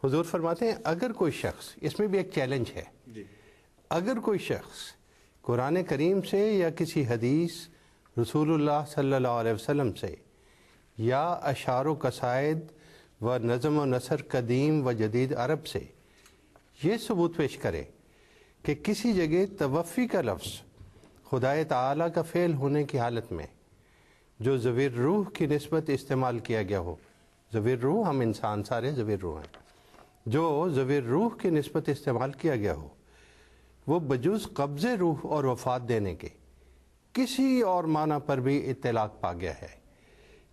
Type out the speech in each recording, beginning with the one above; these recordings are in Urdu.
حضور فرماتے ہیں اگر کوئی شخص، اس میں بھی ایک چیلنج ہے، اگر کوئی شخص قرآن کریم سے یا کسی حدیث رسول اللہ صلی اللہ علیہ وسلم سے یا اشعار و قصائد و نظم و نثر قدیم و جدید عرب سے یہ ثبوت پیش کرے کہ کسی جگہ توفی کا لفظ خدائے تعالیٰ کا فعل ہونے کی حالت میں جو ذوی روح کی نسبت استعمال کیا گیا ہو، ذوی روح، ہم انسان سارے ذوی روح ہیں، جو ذوی روح کی نسبت استعمال کیا گیا ہو وہ بجز قبض روح اور وفات دینے کے کسی اور معنی پر بھی اطلاق پا گیا ہے،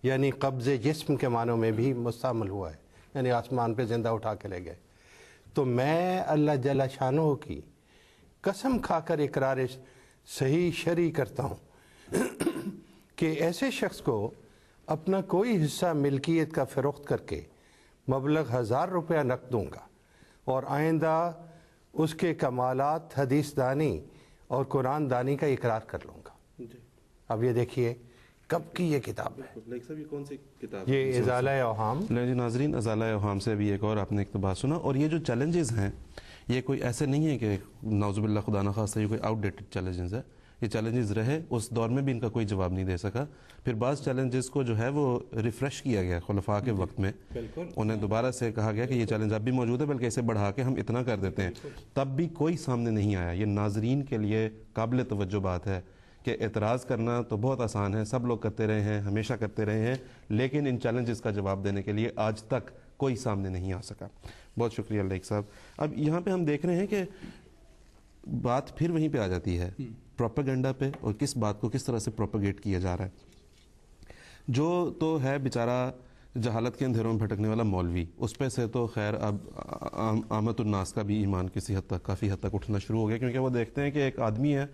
یعنی قبض جسم کے معنوں میں بھی مستعمل ہوا ہے، یعنی آسمان پہ زندہ اٹھا کے لے گئے، تو میں اللہ جل شانہ کی قسم کھا کر اقرار صحیح شرعی کرتا ہوں کہ ایسے شخص کو اپنا کوئی حصہ ملکیت کا فروخت کر کے مبلغ 1000 روپیہ نقد دوں گا، اور آئندہ اس کے کمالات حدیث دانی اور قرآن دانی کا اقرار کر لوں گا۔ اب یہ دیکھیے کب کی یہ کتاب ہے، یہ کون سی کتاب؟ یہ ازالہ اوہام۔ جی ناظرین، ازالہ اوہام سے ابھی ایک اور آپ نے اقتباس سنا، اور یہ جو چیلنجز ہیں یہ کوئی ایسے نہیں ہے کہ نعوذ باللہ خدا نخواستہ یہ کوئی آؤٹ ڈیٹڈ چیلنجز ہے، یہ چیلنجز رہے، اس دور میں بھی ان کا کوئی جواب نہیں دے سکا، پھر بعض چیلنجز کو جو ہے وہ ریفریش کیا گیا خلفاء کے وقت میں، انہیں دوبارہ سے کہا گیا کہ یہ چیلنج اب بھی موجود ہے بلکہ اسے بڑھا کے ہم اتنا کر دیتے ہیں، تب بھی کوئی سامنے نہیں آیا۔ یہ ناظرین کے لیے قابل توجہ بات ہے کہ اعتراض کرنا تو بہت آسان ہے، سب لوگ کرتے رہے ہیں، ہمیشہ کرتے رہے ہیں، لیکن ان چیلنجز کا جواب دینے کے لیے آج تک کوئی سامنے نہیں آ سکا۔ بہت شکریہ لائق صاحب۔ اب یہاں پہ ہم دیکھ رہے ہیں کہ بات پھر وہیں پہ آ جاتی ہے، پروپیگنڈا پہ، اور کس بات کو کس طرح سے پروپیگیٹ کیا جا رہا ہے۔ جو تو ہے بیچارہ جہالت کے اندھیروں میں بھٹکنے والا مولوی، اس پہ سے تو خیر اب عامت الناس کا بھی ایمان کسی حد تک، کافی حد تک اٹھنا شروع ہو گیا، کیونکہ وہ دیکھتے ہیں کہ ایک آدمی ہے،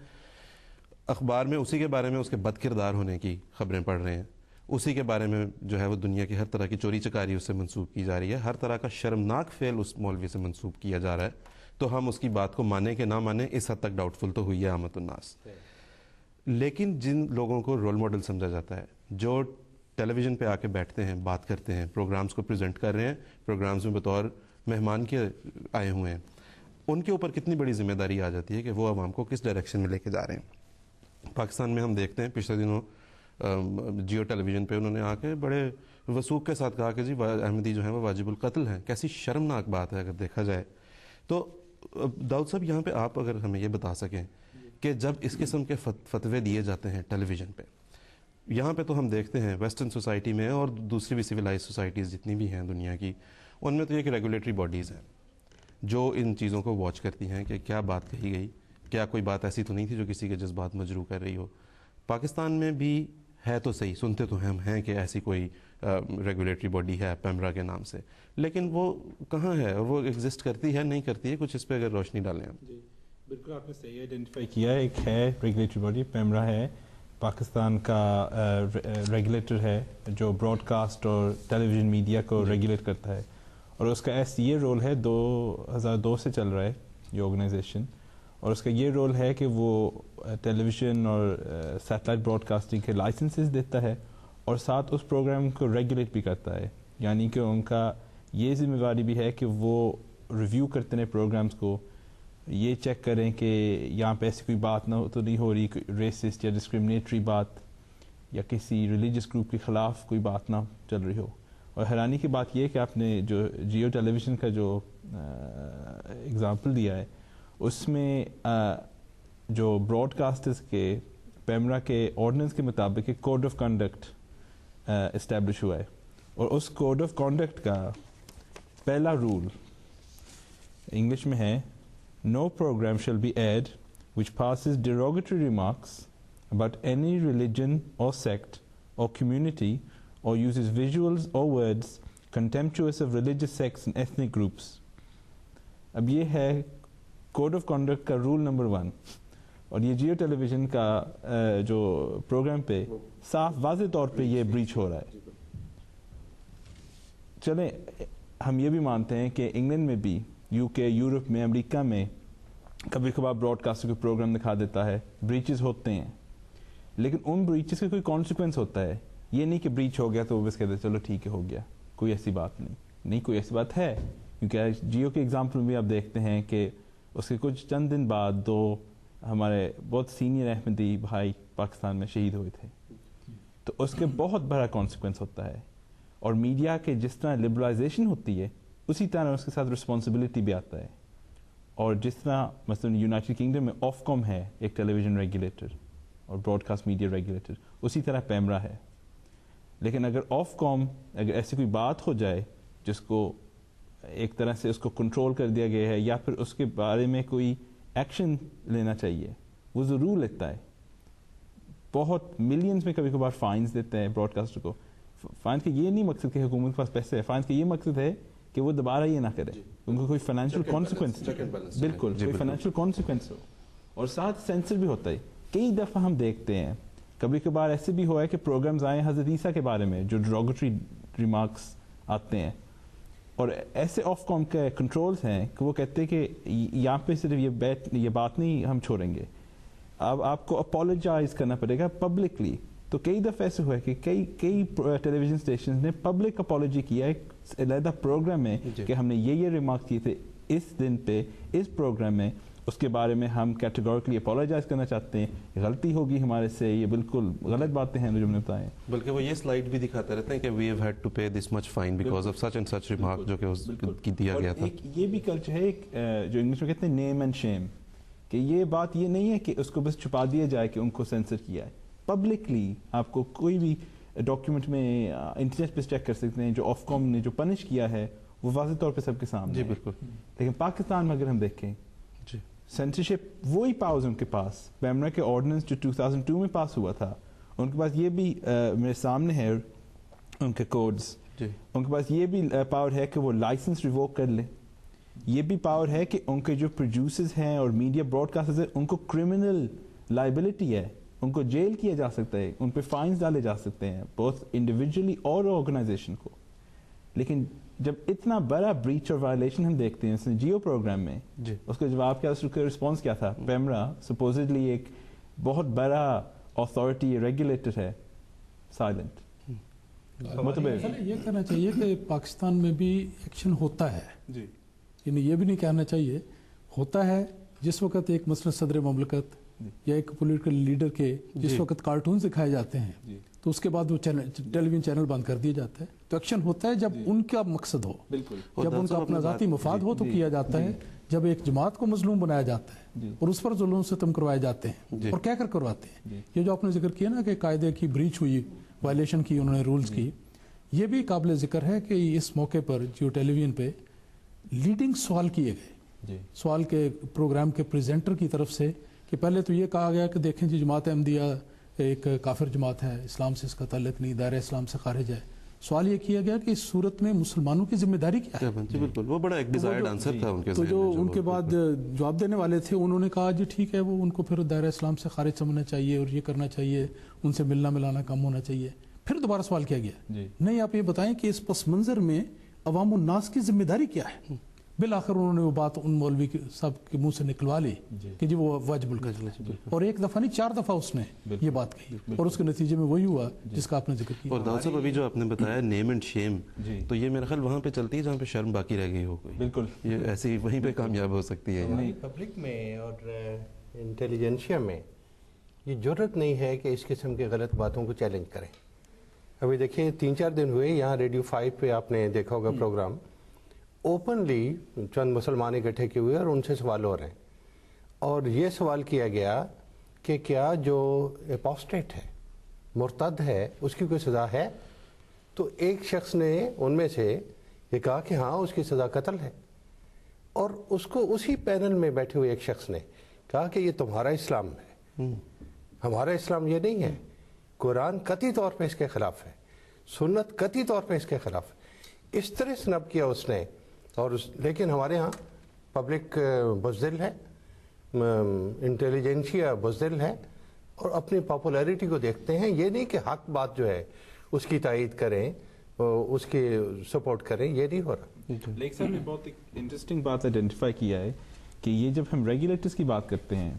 اخبار میں اسی کے بارے میں اس کے بد کردار ہونے کی خبریں پڑھ رہے ہیں، اسی کے بارے میں جو ہے وہ دنیا کی ہر طرح کی چوری چکاری اس سے منسوب کی جا رہی ہے، ہر طرح کا شرمناک فعل اس مولوی سے منسوب کیا جا رہا ہے، تو ہم اس کی بات کو مانیں کہ نہ مانیں اس حد تک ڈاؤٹ فل تو ہوئی ہے عامت الناس۔ لیکن جن لوگوں کو رول ماڈل سمجھا جاتا ہے، جو ٹیلی ویژن پہ آ کے بیٹھتے ہیں، بات کرتے ہیں، پروگرامز کو پریزنٹ کر رہے ہیں، پروگرامز میں بطور مہمان کے آئے ہوئے ہیں، ان کے اوپر کتنی بڑی ذمہ داری آ جاتی ہے کہ وہ عوام کو کس ڈائریکشن میں لے کے جا رہے ہیں۔ پاکستان میں ہم دیکھتے ہیں پچھلے دنوں جیو ٹیلی ویژن پہ انہوں نے آ کے بڑے وثوق کے ساتھ کہا کہ جی احمدی جو ہیں وہ واجب القتل ہیں۔ کیسی شرمناک بات ہے اگر دیکھا جائے تو۔ داؤد صاحب یہاں پہ آپ اگر ہمیں یہ بتا سکیں کہ جب اس قسم کے فتوے دیے جاتے ہیں ٹیلی ویژن پہ، یہاں پہ تو ہم دیکھتے ہیں ویسٹرن سوسائٹی میں اور دوسری بھی سویلائز سوسائٹیز جتنی بھی ہیں دنیا کی، ان میں تو ایک ریگولیٹری باڈیز ہیں جو ان چیزوں کو واچ کرتی ہیں کہ کیا بات کہی گئی، کیا کوئی بات ایسی تو نہیں تھی جو کسی کے جذبات مجروح کر رہی ہو۔ پاکستان میں بھی ہے تو صحیح، سنتے تو ہم ہیں کہ ایسی کوئی ریگولیٹری باڈی ہے پیمرا کے نام سے، لیکن وہ کہاں ہے اور وہ ایگزسٹ کرتی ہے نہیں کرتی ہے؟ کچھ اس پہ اگر روشنی ڈالیں آپ۔ جی بالکل، آپ نے صحیح آئیڈینٹیفائی کیا ہے، ایک ہے ریگولیٹری باڈی، پیمرا ہے، پاکستان کا ریگولیٹر ہے جو براڈ کاسٹ اور ٹیلی ویژن میڈیا کو ریگولیٹ کرتا ہے، اور اس کا یہ رول ہے 2002 سے چل رہا ہے یہ آرگنائزیشن، اور اس کا یہ رول ہے کہ وہ ٹیلی ویژن اور سیٹلائٹ براڈ کاسٹنگ کے لائسنسز دیتا ہے اور ساتھ اس پروگرام کو ریگولیٹ بھی کرتا ہے، یعنی کہ ان کا یہ ذمہ داری بھی ہے کہ وہ ریویو کرتے ہیں پروگرامز کو، یہ چیک کریں کہ یہاں پہ ایسی کوئی بات نہ تو نہیں ہو رہی، ریسسٹ یا ڈسکریمنیٹری بات یا کسی ریلیجس گروپ کے خلاف کوئی بات نہ چل رہی ہو۔ اور حیرانی کی بات یہ ہے کہ آپ نے جو جیو ٹیلی ویژن کا جو اگزامپل دیا ہے، اس میں جو براڈ کاسٹرز کے پیمرا کے آرڈیننس کے مطابق ایک کوڈ آف کنڈکٹ اسٹیبلش ہوا ہے، اور اس کوڈ آف کنڈکٹ کا پہلا رول انگلش میں ہے No program shall be aired which passes derogatory remarks about any religion or sect or community or uses visuals or words contemptuous of religious sects and ethnic groups. اب یہ ہے کوڈ آف کنڈکٹ کا رول نمبر 1، اور یہ جیو ٹیلی ویژن کا جو پروگرام پہ صاف واضح طور پہ یہ بریچ ہو رہا ہے۔ چلیں ہم یہ بھی مانتے ہیں کہ انگلینڈ میں بھی، یو کے، یورپ میں، امریکہ میں کبھی کبھار براڈ کاسٹر کو پروگرام دکھا دیتا ہے، بریچز ہوتے ہیں، لیکن ان بریچز کا کوئی کانسیکوینس ہوتا ہے، یہ نہیں کہ بریچ ہو گیا تو وہ بس کہتے ہیں چلو ٹھیک ہے ہو گیا، کوئی ایسی بات نہیں، کوئی ایسی بات ہے، کیونکہ جیو کے ایگزامپل میں بھی آپ دیکھتے ہیں کہ اس کے کچھ چند دن بعد 2 ہمارے بہت سینئر احمدی بھائی پاکستان میں شہید ہوئے تھے. تو اس کے بہت بڑا کانسیکوینس ہوتا ہے. اور میڈیا کے جس طرح لبرلائزیشن ہوتی ہے اسی طرح اس کے ساتھ رسپانسبلٹی بھی آتا ہے. اور جس طرح مثلاً یونائٹڈ کنگڈم میں آف کام ہے ایک ٹیلی ویژن ریگولیٹر اور براڈ کاسٹ میڈیا ریگولیٹر, اسی طرح پیمرا ہے. لیکن اگر آف کام اگر ایسی کوئی بات ہو جائے جس کو ایک طرح سے اس کو کنٹرول کر دیا گیا ہے یا پھر اس کے بارے میں کوئی ایکشن لینا چاہیے, وہ ضرور لیتا ہے. بہت ملینز میں کبھی کبھار فائنز دیتے ہیں براڈ کاسٹر کو. فائن کا یہ نہیں مقصد کہ حکومت کے پاس پیسے ہے, فائن کا یہ مقصد ہے کہ وہ دوبارہ یہ نہ کرے, ان کو کوئی فائنینشیل کانسیکوینس, بالکل کوئی فائنینشیل کانسیکوینس ہو. اور ساتھ سینسر بھی ہوتا ہے. کئی دفعہ ہم دیکھتے ہیں کبھی کبھار ایسے بھی ہوا ہے کہ پروگرامز آئے حضرت عیسیٰ کے بارے میں جو ڈیروگیٹری ریمارکس آتے ہیں, اور ایسے آف کام کے کنٹرولز ہیں کہ وہ کہتے ہیں کہ یہاں پہ صرف یہ بات نہیں ہم چھوڑیں گے, اب آپ کو اپولوجائز کرنا پڑے گا پبلکلی. تو کئی دفعہ ایسے ہوا ہے کہ کئی ٹیلی ویژن اسٹیشنز نے پبلک اپولوجی کیا ہے علیحدہ پروگرام میں کہ ہم نے یہ ریمارک کیے تھے اس دن پہ اس پروگرام میں, اس کے بارے میں ہم کیٹیگوریکلی اپولوجائز کرنا چاہتے ہیں, غلطی ہوگی ہمارے سے, یہ بالکل غلط باتیں ہیں جو ہم نے بتائیں. بلکہ وہ یہ سلائڈ بھی دکھاتے رہتے ہیں کہ we have had to pay this much fine because of such and such remark جو کہ اس کی دیا گیا تھا. یہ بھی کلچر ہے ایک جو انگلش میں کہتے ہیں نیم اینڈ شیم, کہ یہ بات یہ نہیں ہے کہ اس کو بس چھپا دیا جائے کہ ان کو سینسر کیا ہے. پبلکلی آپ کو کوئی بھی ڈاکیومنٹ میں انٹرنیٹ پہ چیک کر سکتے ہیں جو آف کام نے جو پنش کیا ہے وہ واضح طور پہ سب کے سامنے. جی بالکل. لیکن پاکستان میں اگر ہم دیکھیں جی سینسرشپ وہی پاورز ان کے پاس, پیمرا کے آرڈیننس جو 2002 میں پاس ہوا تھا ان کے پاس یہ بھی میرے سامنے ہے ان کے کوڈز, ان کے پاس یہ بھی پاور ہے کہ وہ لائسنس ریووک کر لیں. یہ بھی پاور ہے کہ ان کے جو پروڈیوسرز ہیں اور میڈیا براڈ کاسٹرز ہیں ان کو کرمنل لائبلٹی ہے, ان کو جیل کیا جا سکتا ہے, ان پہ فائنز ڈالے جا سکتے ہیں بہت انڈیویجولی اور آرگنائزیشن کو. لیکن جب اتنا بڑا بریچ اور وائلیشن ہم دیکھتے ہیں جیو پروگرام میں, اس کا جواب کیا, اس کا رسپانس کیا تھا؟ پیمرا سپوزڈلی ایک بہت بڑا اتھارٹی ریگولیٹر ہے, سائلنٹ. یہ کہنا چاہیے کہ پاکستان میں بھی ایکشن ہوتا ہے, یعنی یہ بھی نہیں کہنا چاہیے, ہوتا ہے. جس وقت ایک مثلا صدر مملکت یا ایک پولیٹیکل لیڈر کے جس وقت کارٹون دکھائے جاتے ہیں تو اس کے بعد وہ ٹیلی ویژن چینل بند کر دیا جاتا ہے. تو ایکشن ہوتا ہے جب ان کا مقصد ہو, جب ان کا اپنا ذاتی مفاد ہو تو کیا جاتا ہے. جب ایک جماعت کو مظلوم بنایا جاتا ہے اور اس پر ظلم ستم کروائے جاتے ہیں اور کہہ کر کرواتے ہیں. یہ جو آپ نے ذکر کیا نا کہ قاعدے کی بریچ ہوئی, وائلیشن کی انہوں نے رولز کی, یہ بھی قابل ذکر ہے کہ اس موقع پر جیو ٹیلی ویژن پہ لیڈنگ سوال کیے گئے. سوال کے پروگرام کے پریزنٹر کی طرف سے کہ پہلے تو یہ کہا گیا کہ دیکھیں جی جماعت احمدیہ ایک کافر جماعت ہے, اسلام سے اس کا تعلق نہیں, دائرہ اسلام سے خارج ہے. سوال یہ کیا گیا کہ اس صورت میں مسلمانوں کی ذمہ داری کیا ہے؟ جی بالکل, وہ بڑا ایک ڈیزائرڈ آنسر تھا ان کے. تو جو ان کے بعد جواب دینے والے تھے انہوں نے کہا جی ٹھیک ہے, وہ ان کو پھر دائرہ اسلام سے خارج سمجھنا چاہیے اور یہ کرنا چاہیے, ان سے ملنا ملانا کم ہونا چاہیے. پھر دوبارہ سوال کیا گیا, نہیں آپ یہ بتائیں کہ اس پس منظر میں عوام الناس کی ذمہ داری کیا ہے؟ بالآخر انہوں نے وہ بات ان مولوی صاحب کے منہ سے نکلوا لی کہ جی وہ واجب القتل, اور ایک دفعہ نہیں 4 دفعہ اس نے یہ بات کہی, اور اس کے نتیجے میں وہی ہوا جس کا آپ نے ذکر کیا. اور داؤد صاحب ابھی جو آپ نے بتایا نیم اینڈ شیم, تو یہ میرا خیال وہاں پہ چلتی ہے جہاں پہ شرم باقی رہ گئی ہو کوئی. بالکل, یہ ایسی وہیں پہ کامیاب ہو سکتی ہے. پبلک میں اور انٹیلیجنسیا میں یہ جرت نہیں ہے کہ اس قسم کے غلط باتوں کو چیلنج کریں. ابھی دیکھیں 3-4 دن ہوئے یہاں ریڈیو 5 پہ آپ نے دیکھا ہوگا پروگرام, اوپنلی چند مسلمان اکٹھے کیے ہوئے اور ان سے سوال ہو رہے ہیں, اور یہ سوال کیا گیا کہ کیا جو اپوسٹیٹ ہے, مرتد ہے, اس کی کوئی سزا ہے؟ تو ایک شخص نے ان میں سے یہ کہا کہ ہاں اس کی سزا قتل ہے, اور اس کو اسی پینل میں بیٹھے ہوئے ایک شخص نے کہا کہ یہ تمہارا اسلام ہے, ہمارا اسلام یہ نہیں ہے. قرآن قطعی طور پہ اس کے خلاف ہے, سنت قطعی طور پہ اس کے خلاف ہے. اس طرح سنب کیا اس نے. اور لیکن ہمارے ہاں پبلک بزدل ہے, انٹیلیجنسیا بزدل ہے, اور اپنی پاپولیرٹی کو دیکھتے ہیں. یہ نہیں کہ حق بات جو ہے اس کی تائید کریں, اس کی سپورٹ کریں, یہ نہیں ہو رہا. لیک صاحب نے بہت ایک انٹرسٹنگ بات آئیڈینٹیفائی کیا ہے کہ یہ جب ہم ریگولیٹرز کی بات کرتے ہیں,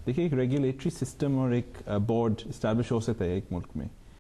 دیکھیے ایک ریگولیٹری سسٹم اور ایک بورڈ اسٹیبلش ہو سکتا ہے ایک ملک میں,